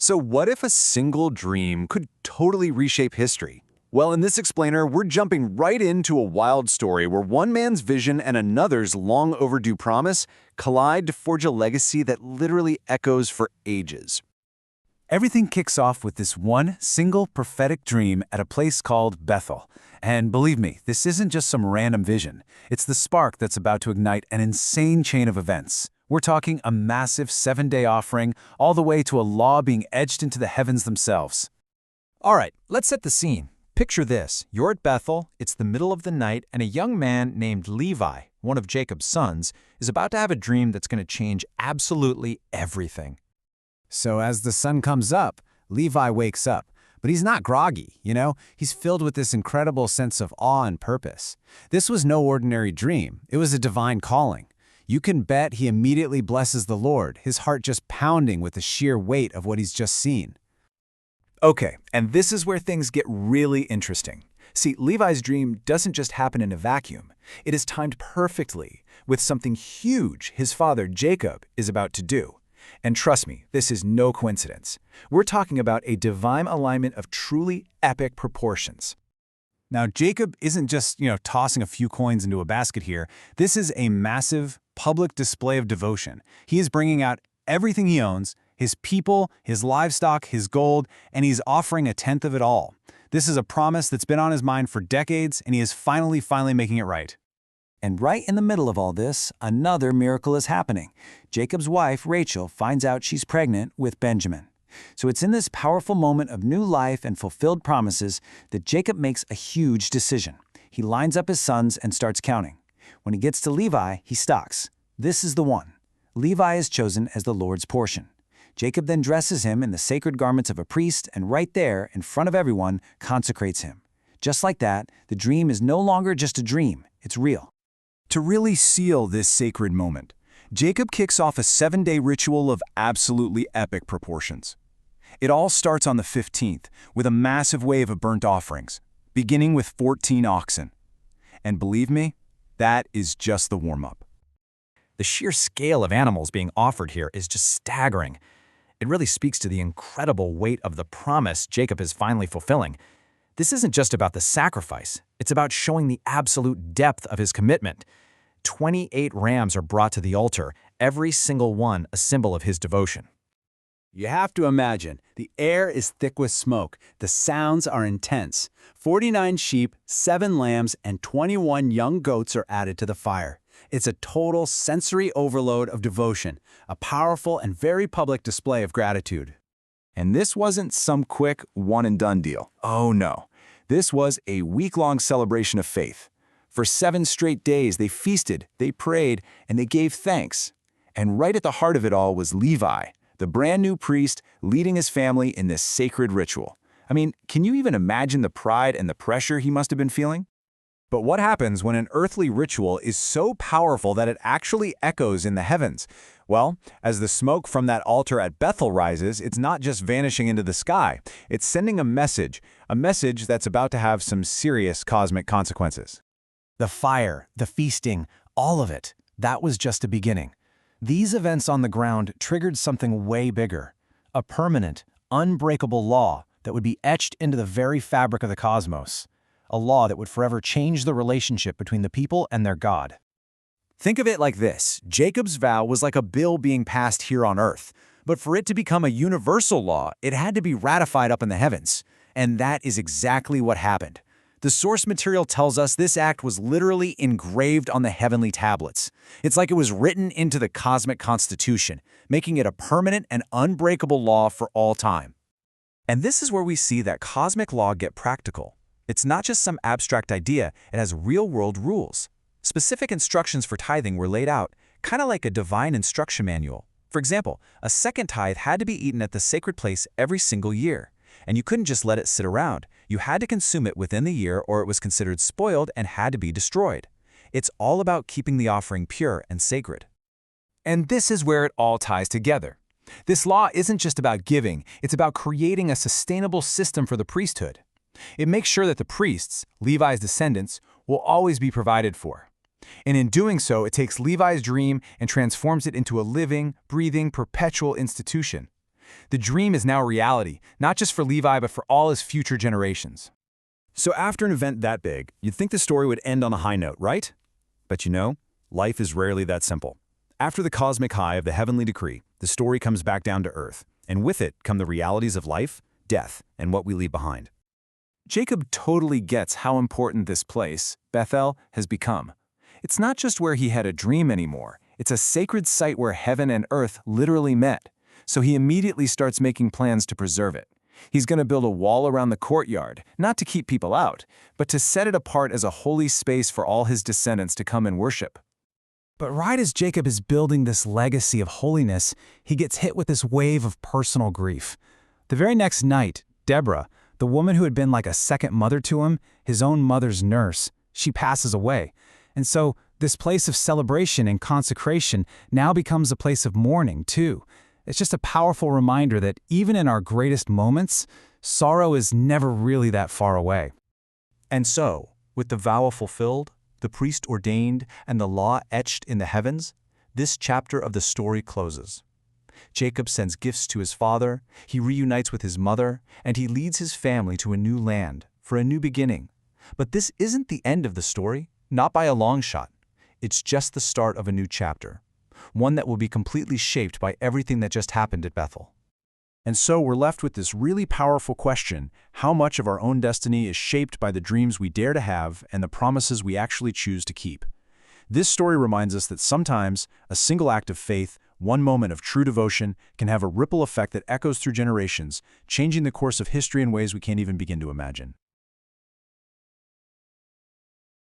So what if a single dream could totally reshape history? Well, in this explainer, we're jumping right into a wild story where one man's vision and another's long overdue promise collide to forge a legacy that literally echoes for ages. Everything kicks off with this one single prophetic dream at a place called Bethel. And believe me, this isn't just some random vision. It's the spark that's about to ignite an insane chain of events. We're talking a massive 7-day offering, all the way to a law being etched into the heavens themselves. All right, let's set the scene. Picture this. You're at Bethel, it's the middle of the night, and a young man named Levi, one of Jacob's sons, is about to have a dream that's going to change absolutely everything. So as the sun comes up, Levi wakes up. But he's not groggy, He's filled with this incredible sense of awe and purpose. This was no ordinary dream. It was a divine calling. You can bet he immediately blesses the Lord, his heart just pounding with the sheer weight of what he's just seen. Okay, and this is where things get really interesting. See, Levi's dream doesn't just happen in a vacuum. It is timed perfectly with something huge his father Jacob is about to do. And trust me, this is no coincidence. We're talking about a divine alignment of truly epic proportions. Now, Jacob isn't just, tossing a few coins into a basket here. This is a massive public display of devotion. He is bringing out everything he owns, his people, his livestock, his gold, and he's offering 1/10 of it all. This is a promise that's been on his mind for decades, and he is finally making it right. And right in the middle of all this, another miracle is happening. Jacob's wife, Rachel, finds out she's pregnant with Benjamin. So it's in this powerful moment of new life and fulfilled promises that Jacob makes a huge decision. He lines up his sons and starts counting. When he gets to Levi, he stocks. This is the one. Levi is chosen as the Lord's portion. Jacob then dresses him in the sacred garments of a priest and right there, in front of everyone, consecrates him. Just like that, the dream is no longer just a dream, it's real. To really seal this sacred moment, Jacob kicks off a 7-day ritual of absolutely epic proportions. It all starts on the 15th with a massive wave of burnt offerings, beginning with 14 oxen. And believe me, that is just the warm-up. The sheer scale of animals being offered here is just staggering. It really speaks to the incredible weight of the promise Jacob is finally fulfilling. This isn't just about the sacrifice, it's about showing the absolute depth of his commitment. 28 rams are brought to the altar, every single one a symbol of his devotion. You have to imagine, the air is thick with smoke, the sounds are intense. 49 sheep, 7 lambs, and 21 young goats are added to the fire. It's a total sensory overload of devotion, a powerful and very public display of gratitude. And this wasn't some quick one-and-done deal. Oh no, this was a week-long celebration of faith. For 7 straight days, they feasted, they prayed, and they gave thanks. And right at the heart of it all was Levi, the brand new priest leading his family in this sacred ritual. I mean, can you even imagine the pride and the pressure he must have been feeling? But what happens when an earthly ritual is so powerful that it actually echoes in the heavens? Well, as the smoke from that altar at Bethel rises, it's not just vanishing into the sky. It's sending a message that's about to have some serious cosmic consequences. The fire, the feasting, all of it, that was just a beginning. These events on the ground triggered something way bigger, a permanent, unbreakable law that would be etched into the very fabric of the cosmos, a law that would forever change the relationship between the people and their God. Think of it like this. Jacob's vow was like a bill being passed here on earth, but for it to become a universal law, it had to be ratified up in the heavens. And that is exactly what happened. The source material tells us this act was literally engraved on the heavenly tablets. It's like it was written into the cosmic constitution, making it a permanent and unbreakable law for all time. And this is where we see that cosmic law get practical. It's not just some abstract idea, it has real-world rules. Specific instructions for tithing were laid out, kind of like a divine instruction manual. For example, a second tithe had to be eaten at the sacred place every single year. And you couldn't just let it sit around. You had to consume it within the year or it was considered spoiled and had to be destroyed. It's all about keeping the offering pure and sacred. And this is where it all ties together. This law isn't just about giving, it's about creating a sustainable system for the priesthood. It makes sure that the priests, Levi's descendants, will always be provided for. And in doing so, it takes Levi's dream and transforms it into a living, breathing, perpetual institution. The dream is now reality, not just for Levi, but for all his future generations. So after an event that big, you'd think the story would end on a high note, right? But life is rarely that simple. After the cosmic high of the heavenly decree, the story comes back down to earth, and with it come the realities of life, death, and what we leave behind. Jacob totally gets how important this place, Bethel, has become. It's not just where he had a dream anymore. It's a sacred site where heaven and earth literally met. So he immediately starts making plans to preserve it. He's going to build a wall around the courtyard, not to keep people out, but to set it apart as a holy space for all his descendants to come and worship. But right as Jacob is building this legacy of holiness, he gets hit with this wave of personal grief. The very next night, Deborah, the woman who had been like a second mother to him, his own mother's nurse, she passes away. And so this place of celebration and consecration now becomes a place of mourning, too. It's just a powerful reminder that even in our greatest moments, sorrow is never really that far away. And so, with the vow fulfilled, the priest ordained, and the law etched in the heavens, this chapter of the story closes. Jacob sends gifts to his father, he reunites with his mother, and he leads his family to a new land, for a new beginning. But this isn't the end of the story, not by a long shot. It's just the start of a new chapter, one that will be completely shaped by everything that just happened at Bethel. And so we're left with this really powerful question: how much of our own destiny is shaped by the dreams we dare to have and the promises we actually choose to keep? This story reminds us that sometimes a single act of faith, one moment of true devotion, can have a ripple effect that echoes through generations, changing the course of history in ways we can't even begin to imagine.